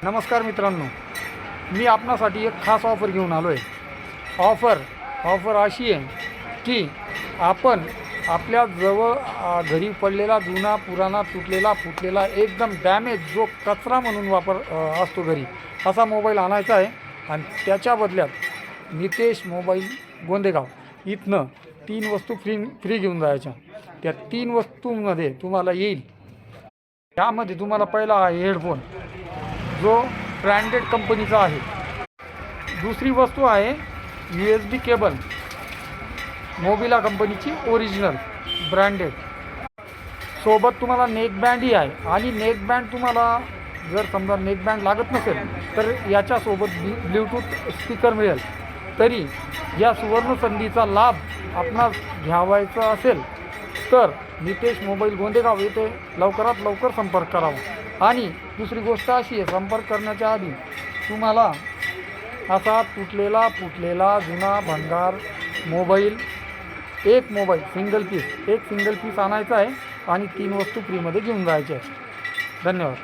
नमस्कार मित्रांनो, मी आपणासाठी एक खास ऑफर घेऊन आलो आहे। ऑफर अशी आहे की आपण आपल्या जवळ घरी पडलेला जुना पुराणा तुटलेला फुटलेला एकदम डॅमेज जो कचरा म्हणून असतो घरी, असा मोबाईल आणायचा आहे आणि त्याच्या बदल्यात नितेश मोबाईल गोंदेगाव इथनं 3 वस्तू फ्री घेऊन जायच्या। त्या 3 वस्तूंमध्ये तुम्हाला येईल, त्यामध्ये तुम्हाला पहिला आहे हेडफोन जो ब्रँडेड कंपनीचा आहे। दुसरी वस्तू आहे USB केबल, मोबिला कंपनीची ओरिजिनल ब्रँडेड। सोबत तुम्हाला नेक बँडही आहे आणि नेक बँड तुम्हाला जर समजा नेक बँड लागत नसेल तर याच्यासोबत ब्लूटूथ स्पीकर मिळेल। तरी या सुवर्ण संधीचा लाभ आपणास घ्यावायचा असेल तर नितेश मोबाईल गोंदेगाव येथे लवकरात लवकर संपर्क करावा। आणि दुसरी गोष्ट अशी आहे, संपर्क करण्याच्या आधी तुम्हाला असा तुटलेला फुटलेला जुना भंगार मोबाईल एक सिंगल पीस आणायचा आहे आणि 3 वस्तू फ्रीमध्ये घेऊन जायच्या आहेत। धन्यवाद।